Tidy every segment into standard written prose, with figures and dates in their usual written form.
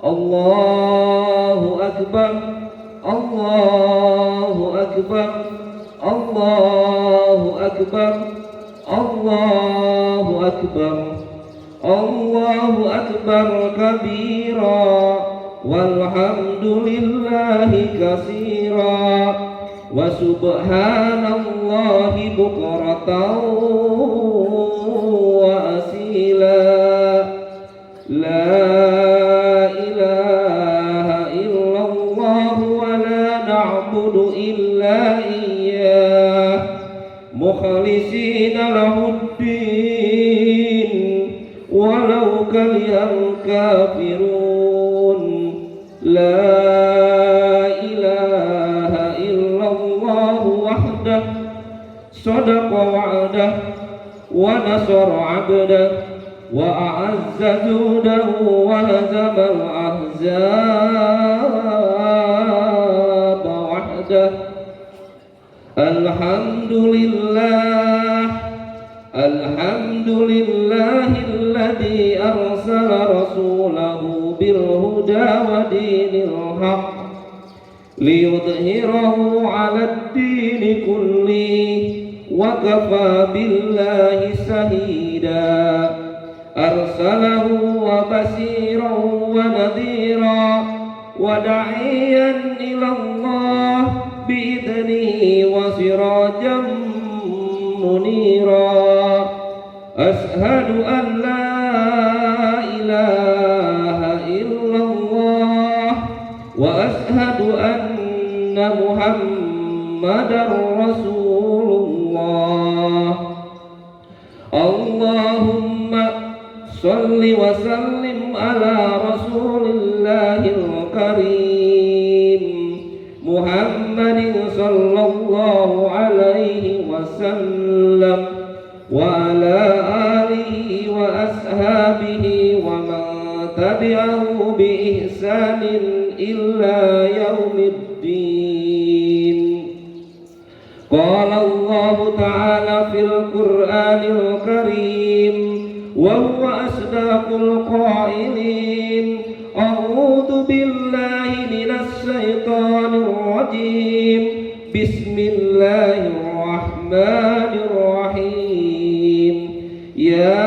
Allahu Akbar, Allahu Akbar, Allahu Akbar, Allahu Akbar, Allahu Akbar kabira, walhamdulillahi katsira, wa subhanallahi bukratan wa asila. La ilaha illallah wa la na'budu illa iyyah mukhlisina lahuddin walau karihal kafirun. La ilaha illallah wahdah sadaqa wa'dah wa nasara 'abdah wa a'azza judahu wa hazamal ahzaba wahdah. Alhamdulillah, alhamdulillahilladzi arsala rasulahu bil huda wa dinil haqq liyudhhirahu 'alad dini kulli wa kafa billahi shahida. Arsalahu wa basiran wa nadhira wa da'iyan ilallah bi'idnihi wa sirajan munira. Ashhadu an la ilaha illallah wa ashhadu anna muhammadar rasulullah. Allahumma salli wa sallim ala rasulillahil karim Muhammadin sallallahu alaihi wasallam wa ala alihi wa ashabihi wa man tabi'ahu bi ihsanin illa yaumiddin. Qala Allah ta'ala fil Qur'anil karim wa huwa asdaqul qailin. A'udzu billahi minasy syaithanir rajim. Bismillahirrahmanirrahim. Ya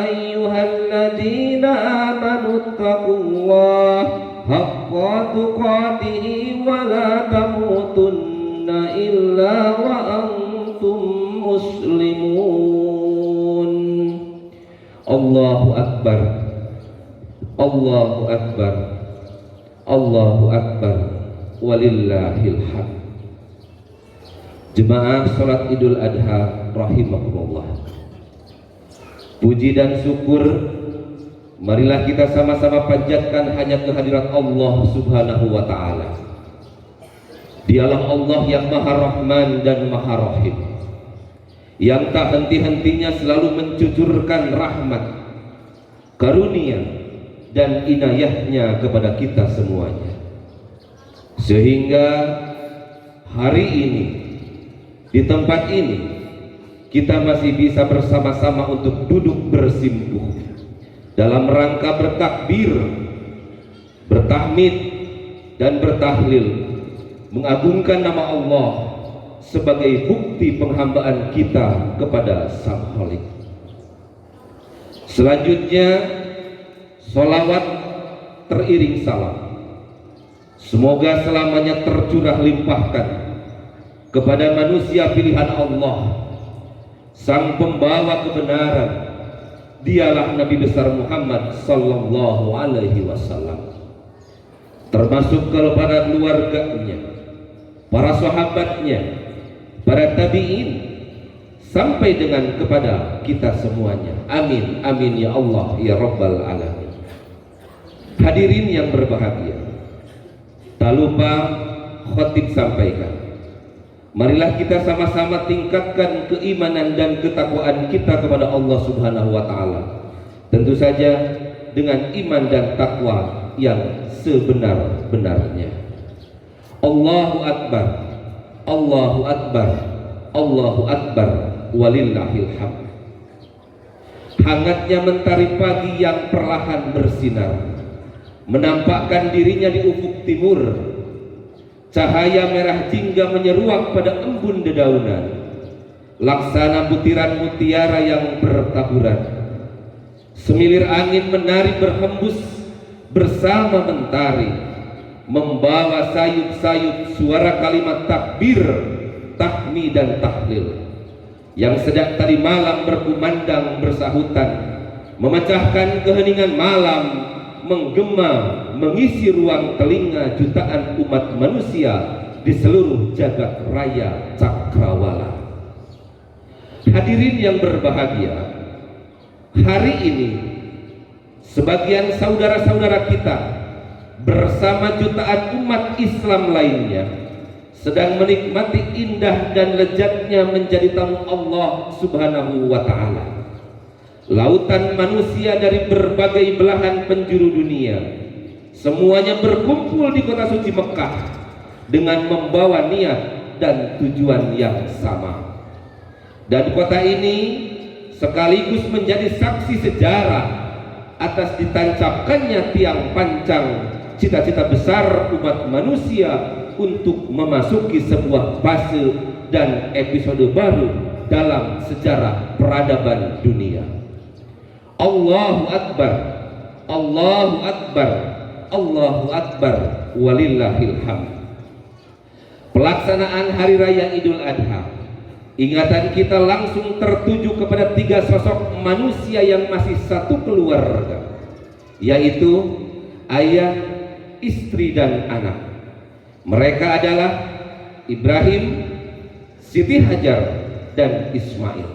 ayyuhalladzina amanu taqullaha haqqa tuqatih wa la tamutunna illa wa antum muslimun. Allahu Akbar, Allahu Akbar, Allahu Akbar, walillahil hamd. Jemaah salat Idul Adha rahimakumullah. Puji dan syukur marilah kita sama-sama panjatkan hanya kehadirat Allah Subhanahu wa taala. Dialah Allah yang Maha Rahman dan Maha Rahim, yang tak henti-hentinya selalu mencucurkan rahmat, karunia dan inayahnya kepada kita semuanya, sehingga hari ini di tempat ini kita masih bisa bersama-sama untuk duduk bersimpuh dalam rangka bertakbir, bertahmid dan bertahlil, mengagungkan nama Allah sebagai bukti penghambaan kita kepada Sang Khalik. Selanjutnya sholawat teriring salam semoga selamanya tercurah limpahkan kepada manusia pilihan Allah, sang pembawa kebenaran. Dialah Nabi besar Muhammad sallallahu alaihi wasallam, termasuk kepada keluarganya, para sahabatnya, para tabi'in, sampai dengan kepada kita semuanya. Amin, amin ya Allah ya Rabbal alamin. Hadirin yang berbahagia, tak lupa khotib sampaikan, marilah kita sama-sama tingkatkan keimanan dan ketakwaan kita kepada Allah Subhanahu wa taala. Tentu saja dengan iman dan takwa yang sebenar-benarnya. Allahu Akbar, Allahu Akbar, Allahu Akbar, walillahil hamd. Hangatnya mentari pagi yang perlahan bersinar menampakkan dirinya di ufuk timur. Cahaya merah jingga menyeruak pada embun dedaunan, laksana butiran mutiara yang bertaburan. Semilir angin menari berhembus bersama mentari, membawa sayup-sayup suara kalimat takbir, tahmid dan tahlil yang sejak tadi malam berkumandang bersahutan, memecahkan keheningan malam, menggema mengisi ruang telinga jutaan umat manusia di seluruh jagat raya cakrawala. Hadirin yang berbahagia, hari ini sebagian saudara-saudara kita bersama jutaan umat Islam lainnya sedang menikmati indah dan lezatnya menjadi tamu Allah Subhanahu wa ta'ala. Lautan manusia dari berbagai belahan penjuru dunia semuanya berkumpul di kota suci Mekah dengan membawa niat dan tujuan yang sama. Dan kota ini sekaligus menjadi saksi sejarah atas ditancapkannya tiang pancang cita-cita besar umat manusia untuk memasuki sebuah fase dan episode baru dalam sejarah peradaban dunia. Allahu Akbar, Allahu Akbar, Allahu Akbar, walillahil hamd. Pelaksanaan Hari Raya Idul Adha, ingatan kita langsung tertuju kepada tiga sosok manusia yang masih satu keluarga, yaitu ayah, istri, dan anak. Mereka adalah Ibrahim, Siti Hajar, dan Ismail.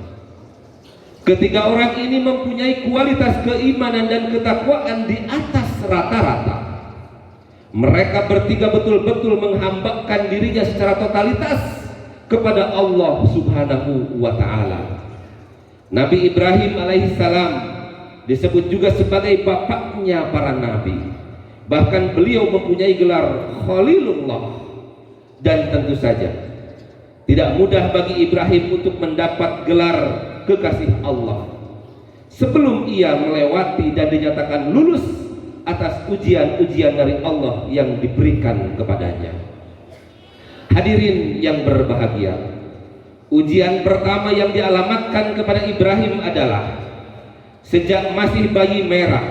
Ketiga orang ini mempunyai kualitas keimanan dan ketakwaan di atas rata-rata. Mereka bertiga betul-betul menghambakan dirinya secara totalitas kepada Allah Subhanahu wa ta'ala. Nabi Ibrahim alaihissalam disebut juga sebagai bapaknya para nabi. Bahkan beliau mempunyai gelar Khalilullah. Dan tentu saja tidak mudah bagi Ibrahim untuk mendapat gelar kekasih Allah sebelum ia melewati dan dinyatakan lulus atas ujian-ujian dari Allah yang diberikan kepadanya. Hadirin yang berbahagia, ujian pertama yang dialamatkan kepada Ibrahim adalah sejak masih bayi merah,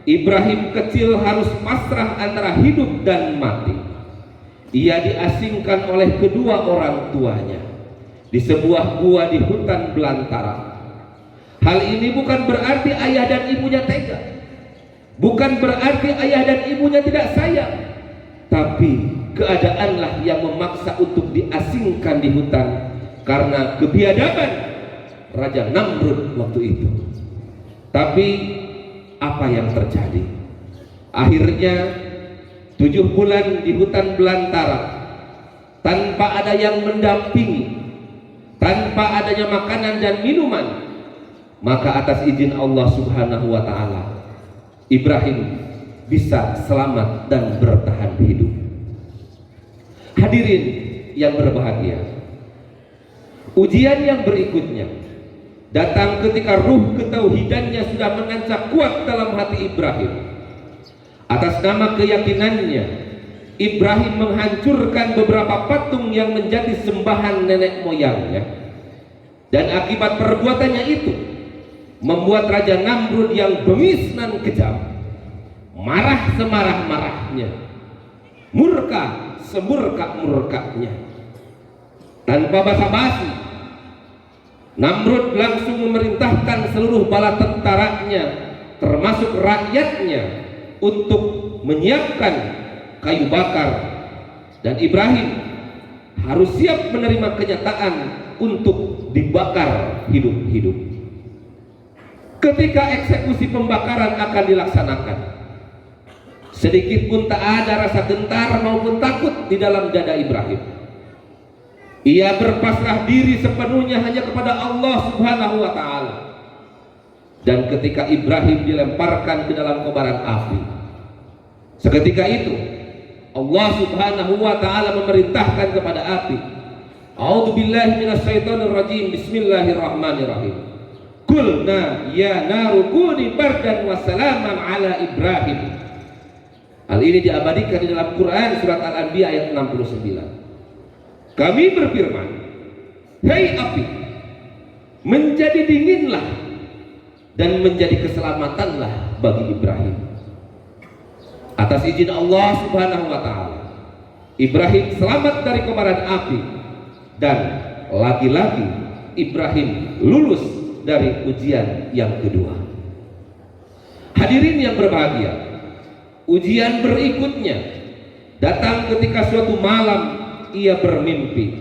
Ibrahim kecil harus pasrah antara hidup dan mati. Ia diasingkan oleh kedua orang tuanya di sebuah gua di hutan belantara. Hal ini bukan berarti ayah dan ibunya tega, bukan berarti ayah dan ibunya tidak sayang, tapi keadaanlah yang memaksa untuk diasingkan di hutan karena kebiadaban Raja Namrud waktu itu. Tapi apa yang terjadi? Akhirnya 7 bulan di hutan belantara tanpa ada yang mendampingi, tanpa adanya makanan dan minuman, maka atas izin Allah Subhanahu wa ta'ala Ibrahim bisa selamat dan bertahan hidup. Hadirin yang berbahagia, ujian yang berikutnya datang ketika ruh ketauhidannya sudah menancap kuat dalam hati Ibrahim. Atas nama keyakinannya, Ibrahim menghancurkan beberapa patung yang menjadi sembahan nenek moyangnya. Dan akibat perbuatannya itu membuat Raja Namrud yang bengis dan kejam marah semarah-marahnya, murka semurka-murkanya. Tanpa basa-basi, Namrud langsung memerintahkan seluruh bala tentaranya termasuk rakyatnya untuk menyiapkan kayu bakar, dan Ibrahim harus siap menerima kenyataan untuk dibakar hidup-hidup. Ketika eksekusi pembakaran akan dilaksanakan, sedikit pun tak ada rasa gentar maupun takut di dalam dada Ibrahim. Ia berpasrah diri sepenuhnya hanya kepada Allah Subhanahu wa ta'ala. Dan ketika Ibrahim dilemparkan ke dalam kobaran api, seketika itu Allah Subhanahu wa ta'ala memerintahkan kepada api, A'udzubillahi minasyaitonir rajim, bismillahirrahmanirrahim. Qulna ya naru kuni bardan wa salaman ala Ibrahim. Hal ini diabadikan di dalam Quran surat Al-Anbiya ayat 69. Kami berfirman, "Hei api, menjadi dinginlah dan menjadi keselamatanlah bagi Ibrahim." Atas izin Allah Subhanahu wa taala, Ibrahim selamat dari kobaran api, dan lagi-lagi Ibrahim lulus dari ujian yang kedua. Hadirin yang berbahagia, ujian berikutnya datang ketika suatu malam ia bermimpi.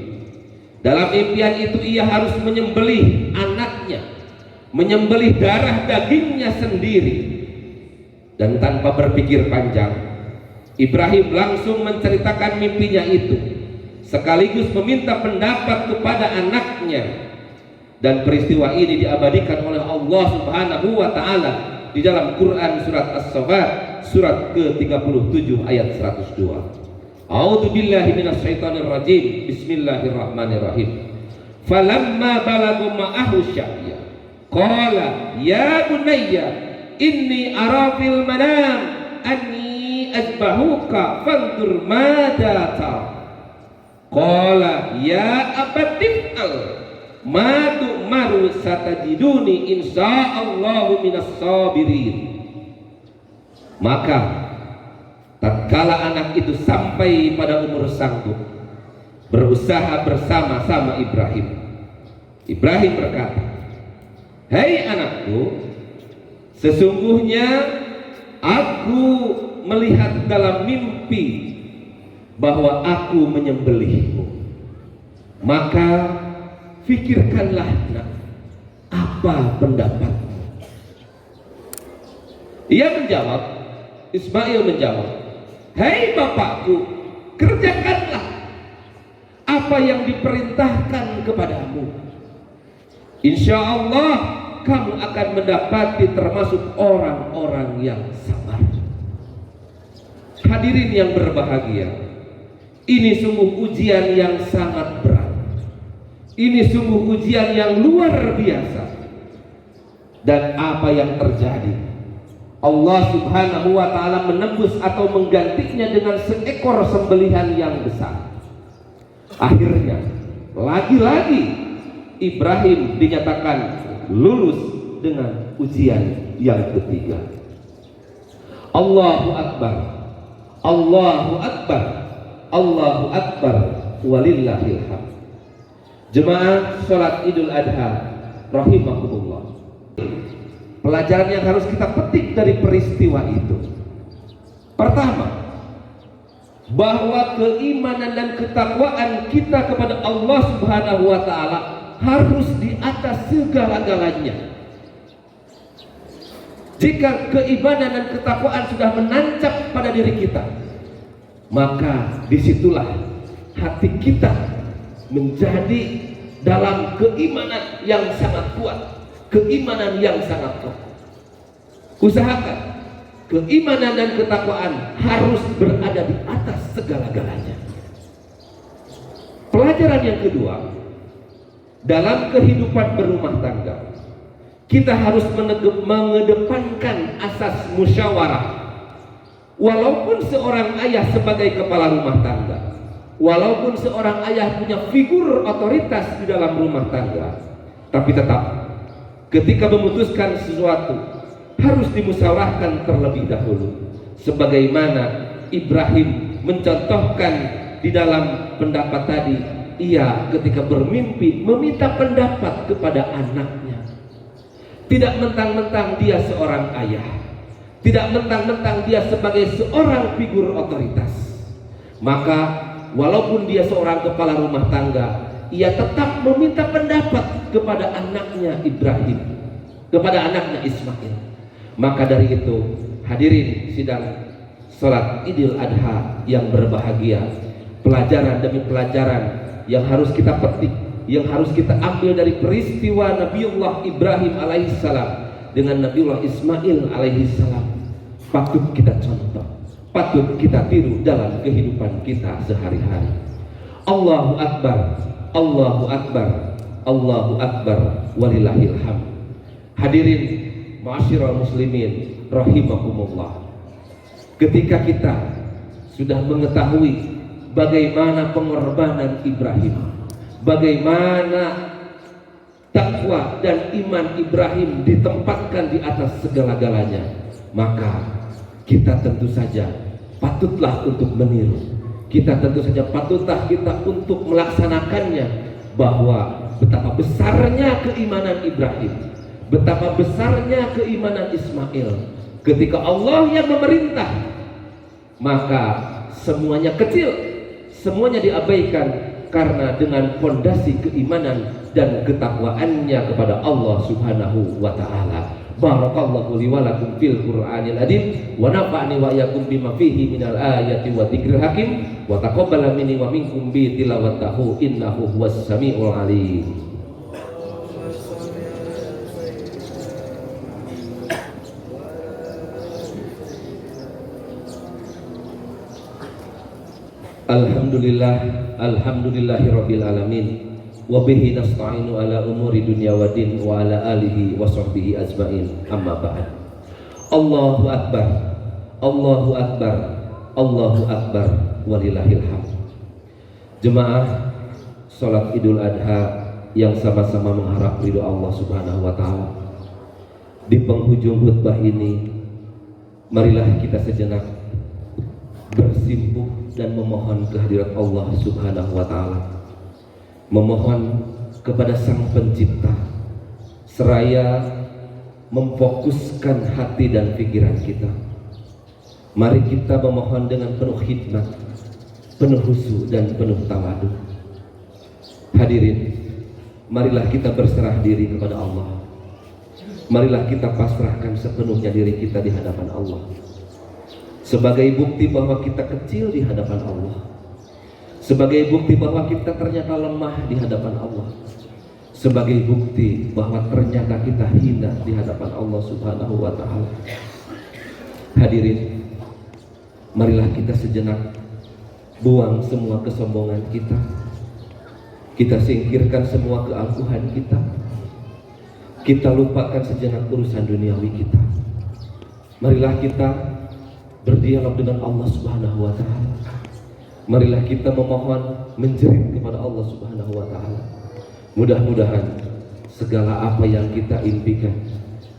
Dalam impian itu ia harus menyembelih anaknya, menyembelih darah dagingnya sendiri. Dan tanpa berpikir panjang, Ibrahim langsung menceritakan mimpinya itu, sekaligus meminta pendapat kepada anaknya. Dan peristiwa ini diabadikan oleh Allah Subhanahu wa taala di dalam Quran surat As-Saffat surat ke-37 ayat 102. A'udzu billahi minasyaitonir rajim. Bismillahirrahmanirrahim. Falamma balagu ma'ahu sya'ya qala ya bunayya inni ara fil manam anni azbahuka fanzur madza tara. Qala ya abatif'al ma tu'maru satajiduni insyaallahu minas sabirin. Maka tatkala anak itu sampai pada umur sanggup berusaha bersama-sama Ibrahim, Ibrahim berkata, "Hei anakku, sesungguhnya aku melihat dalam mimpi bahwa aku menyembelihmu. Maka fikirkanlah nak, apa pendapatmu?" Ia menjawab, Ismail menjawab, "Hei bapakku, kerjakanlah apa yang diperintahkan kepadamu. Insya Allah kamu akan mendapati termasuk orang-orang yang sabar." Hadirin yang berbahagia, ini sungguh ujian yang sangat berat. Ini sungguh ujian yang luar biasa. Dan apa yang terjadi? Allah Subhanahu wa taala menembus atau menggantinya dengan seekor sembelihan yang besar. Akhirnya lagi-lagi Ibrahim dinyatakan lulus dengan ujian yang ketiga. Allahu Akbar, Allahu Akbar, Allahu Akbar, walillahil hamd. Jemaah salat Idul Adha rahimakumullah. Pelajaran yang harus kita petik dari peristiwa itu, pertama, bahwa keimanan dan ketakwaan kita kepada Allah Subhanahu wa taala harus di atas segala-galanya. Jika keimanan dan ketakwaan sudah menancap pada diri kita, maka disitulah hati kita menjadi dalam keimanan yang sangat kuat, keimanan yang sangat kokoh. Usahakan keimanan dan ketakwaan harus berada di atas segala-galanya. Pelajaran yang kedua, dalam kehidupan berumah tangga, kita harus mengedepankan asas musyawarah. Walaupun seorang ayah sebagai kepala rumah tangga, walaupun seorang ayah punya figur otoritas di dalam rumah tangga, tapi tetap ketika memutuskan sesuatu harus dimusyawarahkan terlebih dahulu. Sebagaimana Ibrahim mencontohkan di dalam pendapat tadi, ia ketika bermimpi meminta pendapat kepada anaknya. Tidak mentang-mentang dia seorang ayah, tidak mentang-mentang dia sebagai seorang figur otoritas, maka walaupun dia seorang kepala rumah tangga, ia tetap meminta pendapat kepada anaknya Ibrahim, kepada anaknya Ismail. Maka dari itu, hadirin sidang salat Idul Adha yang berbahagia, pelajaran demi pelajaran yang harus kita petik, yang harus kita ambil dari peristiwa Nabiullah Ibrahim alaihissalam dengan Nabiullah Ismail alaihissalam, patut kita contoh, patut kita tiru dalam kehidupan kita sehari-hari. Allahu Akbar, Allahu Akbar, Allahu Akbar, walillahil hamd. Hadirin ma'asyiral muslimin rahimakumullah. ketika kita sudah mengetahui bagaimana pengorbanan Ibrahim, bagaimana takwa dan iman Ibrahim ditempatkan di atas segala-galanya, maka kita tentu saja patutlah untuk meniru. Kita tentu saja patutlah kita untuk melaksanakannya, bahwa betapa besarnya keimanan Ibrahim, betapa besarnya keimanan Ismail. Ketika Allah yang memerintah, maka semuanya kecil, semuanya diabaikan, karena dengan fondasi keimanan dan ketakwaannya kepada Allah Subhanahu wa taala. Barakallahu li wa lakum fil Qur'anil azim wa nafa'ani wa iyyakum bima fihi minal ayati wa dzikril hakim wa taqabbala minni wa minkum bi tilawatihi innahu huwas samiul alim. Alhamdulillah, alhamdulillahirabbil alamin. Wa bihi nasta'inu ala umuri dunya wa din wa ala alihi wa sahbihi ajmain. Amma ba'd. Allahu akbar. Allahu akbar. Allahu akbar walillahil hamd. Jemaah salat Idul Adha yang sama-sama mengharap ridho Allah Subhanahu wa taala. Di penghujung khutbah ini, marilah kita sejenak bersimpuh dan memohon kehadirat Allah Subhanahu wa taala, memohon kepada Sang Pencipta, seraya memfokuskan hati dan pikiran kita. Mari kita memohon dengan penuh khidmat, penuh khusyuk dan penuh tawadhu. Hadirin, marilah kita berserah diri kepada Allah. Marilah kita pasrahkan sepenuhnya diri kita di hadapan Allah, sebagai bukti bahwa kita kecil di hadapan Allah, sebagai bukti bahwa kita ternyata lemah di hadapan Allah, sebagai bukti bahwa ternyata kita hina di hadapan Allah Subhanahu wa taala. Hadirin, marilah kita sejenak buang semua kesombongan kita. Kita singkirkan semua keangkuhan kita. Kita lupakan sejenak urusan duniawi kita. Marilah kita berdialog dengan Allah Subhanahu wa taala. Marilah kita memohon, menjerit kepada Allah Subhanahu wa taala. Mudah-mudahan segala apa yang kita impikan,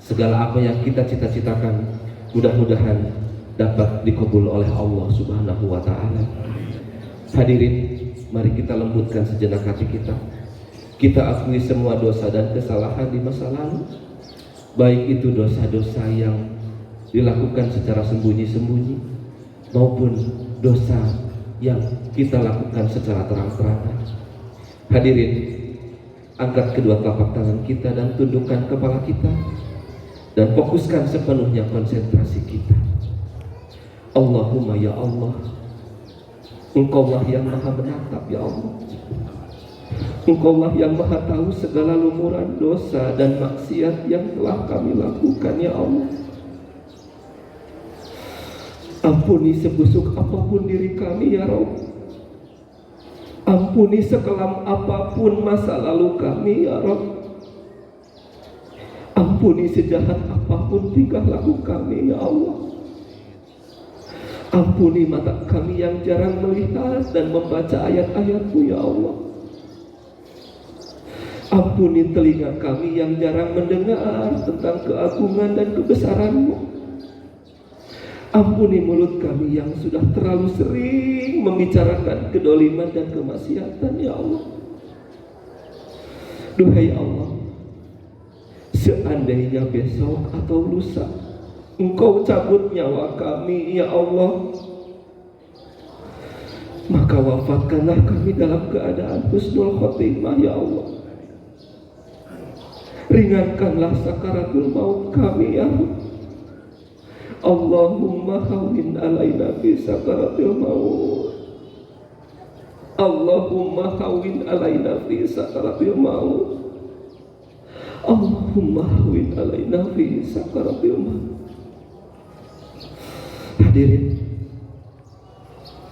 segala apa yang kita cita-citakan, mudah-mudahan dapat dikabul oleh Allah Subhanahu wa taala. Hadirin, mari kita lembutkan sejenak hati kita. Kita akui semua dosa dan kesalahan di masa lalu, baik itu dosa-dosa yang dilakukan secara sembunyi-sembunyi maupun dosa yang kita lakukan secara terang-terangan. Hadirin, angkat kedua telapak tangan kita dan tundukkan kepala kita dan fokuskan sepenuhnya konsentrasi kita. Allahumma ya Allah, Engkaulah yang maha menatap ya Allah. Engkaulah yang maha tahu segala lumuran dosa dan maksiat yang telah kami lakukan ya Allah. Ampuni sebusuk apapun diri kami ya Rabb. Ampuni sekelam apapun masa lalu kami ya Rabb. Ampuni sejahat apapun tingkah laku kami ya Allah. Ampuni mata kami yang jarang melihat dan membaca ayat-ayat-Mu ya Allah. Ampuni telinga kami yang jarang mendengar tentang keagungan dan kebesaran-Mu. Ampuni mulut kami yang sudah terlalu sering membicarakan kedoliman dan kemaksiatan ya Allah. Duhai Allah, seandainya besok atau lusa Engkau cabut nyawa kami ya Allah, maka wafatkanlah kami dalam keadaan husnul khotimah ya Allah. Ringankanlah sakaratul maut kami ya Allah. Allahumma hawin alaina fi sakaratil maut. Allahumma hawin alaina fi sakaratil maut. Allahumma hawin alaina fi sakaratil maut. Hadirin,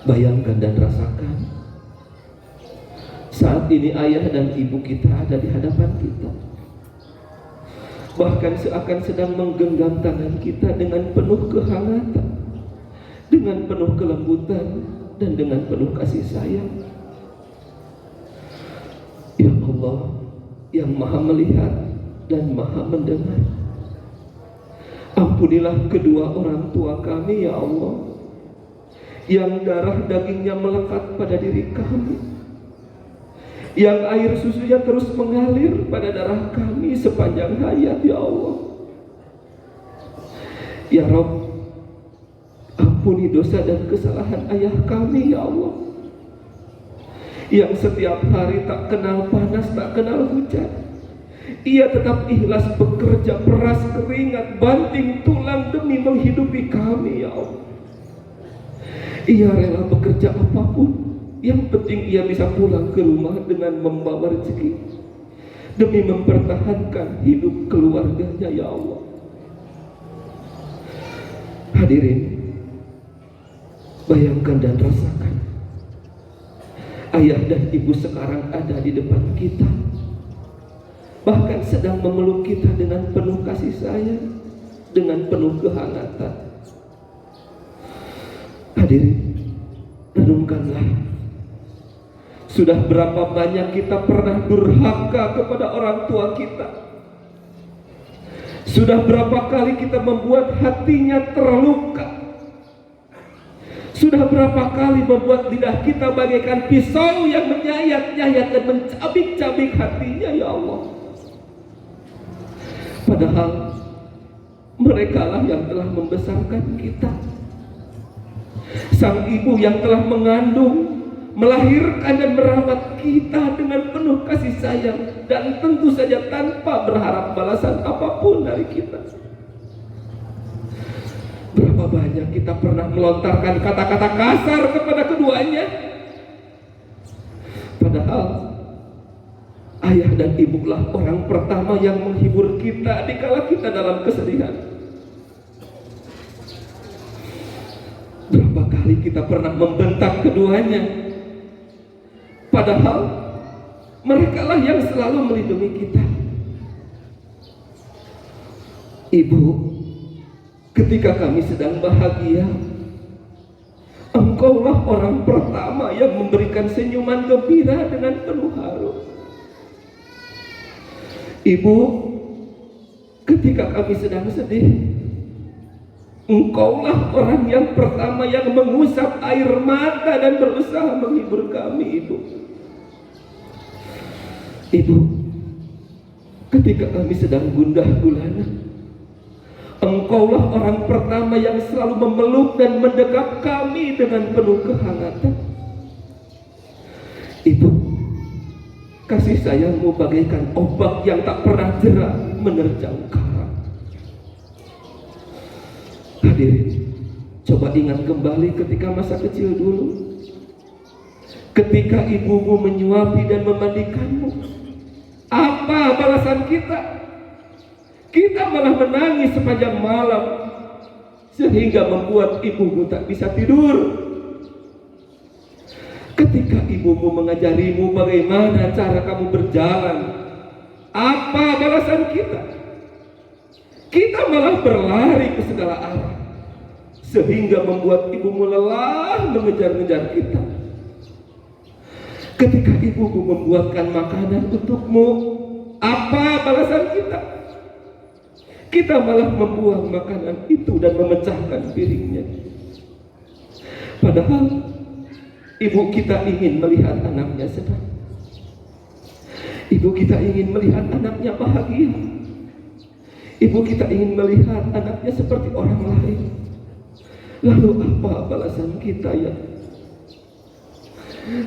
bayangkan dan rasakan saat ini ayah dan ibu kita ada di hadapan kita. Bahkan seakan sedang menggenggam tangan kita dengan penuh kehangatan, dengan penuh kelembutan dan dengan penuh kasih sayang. Ya Allah yang maha melihat dan maha mendengar, ampunilah kedua orang tua kami ya Allah, yang darah dagingnya melekat pada diri kami, yang air susunya terus mengalir pada darah kami sepanjang hayat ya Allah. Ya Rabb, ampuni dosa dan kesalahan ayah kami ya Allah, yang setiap hari tak kenal panas, tak kenal hujan. Ia tetap ikhlas bekerja peras keringat, banting tulang demi menghidupi kami ya Allah. Ia rela bekerja apapun, yang penting ia bisa pulang ke rumah dengan membawa rezeki, demi mempertahankan hidup keluarganya ya Allah. Hadirin, bayangkan dan rasakan, ayah dan ibu sekarang ada di depan kita, bahkan sedang memeluk kita dengan penuh kasih sayang, dengan penuh kehangatan. Hadirin, renungkanlah, sudah berapa banyak kita pernah durhaka kepada orang tua kita. Sudah berapa kali kita membuat hatinya terluka. Sudah berapa kali membuat lidah kita bagaikan pisau yang menyayat-nyayat dan mencabik-cabik hatinya ya Allah. Padahal merekalah yang telah membesarkan kita. Sang ibu yang telah mengandung, melahirkan dan merawat kita dengan penuh kasih sayang, dan tentu saja tanpa berharap balasan apapun dari kita. Berapa banyak kita pernah melontarkan kata-kata kasar kepada keduanya, padahal ayah dan ibulah orang pertama yang menghibur kita dikala kita dalam kesedihan. Berapa kali kita pernah membentak keduanya, padahal merekalah yang selalu melindungi kita. Ibu, ketika kami sedang bahagia, Engkaulah orang pertama yang memberikan senyuman gembira dengan penuh haru. Ibu, ketika kami sedang sedih, Engkaulah orang yang pertama yang mengusap air mata dan berusaha menghibur kami, Ibu. Ibu, ketika kami sedang gundah gulana, Engkaulah orang pertama yang selalu memeluk dan mendekap kami dengan penuh kehangatan. Ibu, kasih sayangmu bagaikan obat yang tak pernah jera menerjang karang. Hadirin, coba ingat kembali ketika masa kecil dulu, ketika ibumu menyuapi dan memandikanmu, apa balasan kita? Kita malah menangis sepanjang malam, sehingga membuat ibumu tak bisa tidur. Ketika ibumu mengajarimu bagaimana cara kamu berjalan, apa balasan kita? Kita malah berlari ke segala arah, sehingga membuat ibumu lelah mengejar-ngejar kita. Ketika ibumu membuatkan makanan untukmu, apa balasan kita? Kita malah membuang makanan itu dan memecahkan piringnya. Padahal ibu kita ingin melihat anaknya senang. Ibu kita ingin melihat anaknya bahagia. Ibu kita ingin melihat anaknya seperti orang lain. Lalu apa balasan kita ya?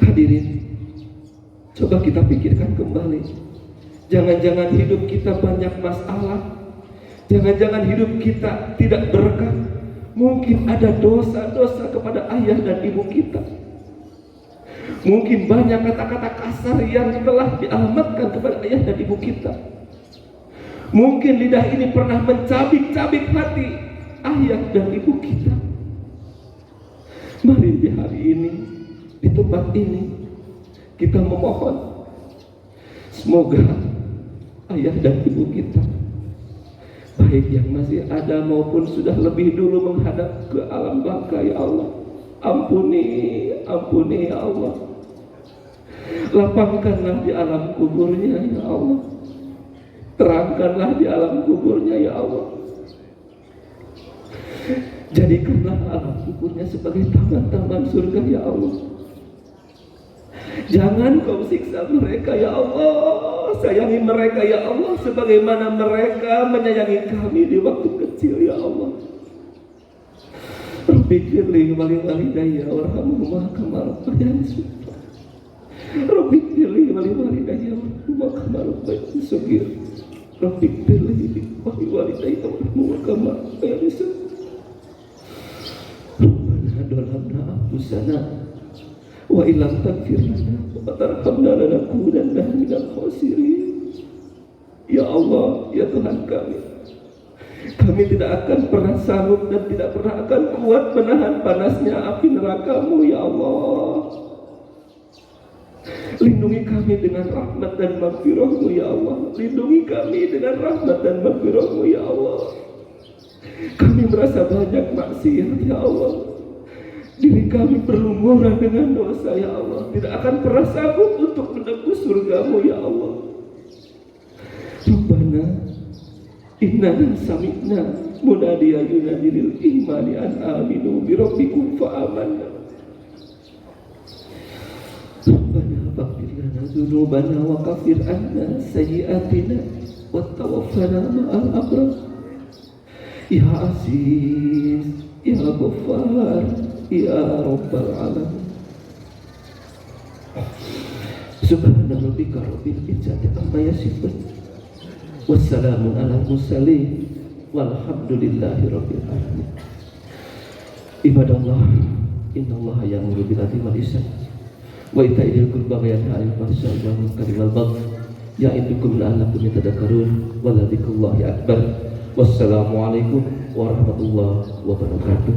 Hadirin, coba kita pikirkan kembali. Jangan-jangan hidup kita banyak masalah. Jangan-jangan hidup kita tidak berkah. Mungkin ada dosa-dosa kepada ayah dan ibu kita. Mungkin banyak kata-kata kasar yang telah dialamatkan kepada ayah dan ibu kita. Mungkin lidah ini pernah mencabik-cabik hati ayah dan ibu kita. Mari di hari ini, di tempat ini, kita memohon, semoga ayah dan ibu kita baik yang masih ada maupun sudah lebih dulu menghadap ke alam baka, ya Allah. Ampuni ya Allah. Lapangkanlah di alam kuburnya, ya Allah. Terangkanlah di alam kuburnya, ya Allah. Jadikanlah alam kuburnya sebagai taman-taman surga, ya Allah. Jangan kau siksa mereka, ya Allah. Sayangi mereka, ya Allah, sebagaimana mereka menyayangi kami di waktu kecil, ya Allah. Rabbi firli walidayya warhamhuma kama rabbayani shaghira. Rabbi firli walidayya warhamhuma kama rabbayani shaghira. Rabbi firli walidayya warhamhuma kama rabbayani shaghira. Rabbana dhalamna anfusana wa illam taghfir lana wa tarhamna lanakunanna minal khasirin. Ya Allah, ya Tuhan kami tidak akan pernah sanggup dan tidak pernah akan kuat menahan panasnya api neraka-Mu, ya Allah. Lindungi kami dengan rahmat dan maghfirah-Mu, ya Allah. Lindungi kami dengan rahmat dan maghfirah-Mu, ya Allah. Kami merasa banyak maksiat, ya Allah. Diri kami berlumuran dengan dosa, ya Allah. Tidak akan pernah sanggup untuk menembus surga-Mu, ya Allah. Rabbana inna sami'na munadiyan yunadi lil imani an aminu bi rabbikum fa amanna. Rabbana faghfir lana dzunubana wa kaffir anna sayyi'atina wa tawaffana ma'al abrar. Ya Aziz, ya Ghaffar, ya Rabbal alamin. Subhana rabbika rabbil izzati amma yasifun. Wassalamun ala mursalin walhamdulillahi rabbil alamin. Ibadallah, innallaha ya'muru bil 'adli wal ihsan wa ita'i dzil qurba wa yanha 'anil fahsya'i wal munkari wal baghi ya'idukum la'allakum tadhakkarun wa dzikrullahi akbar. Wassalamualaikum warahmatullahi wabarakatuh.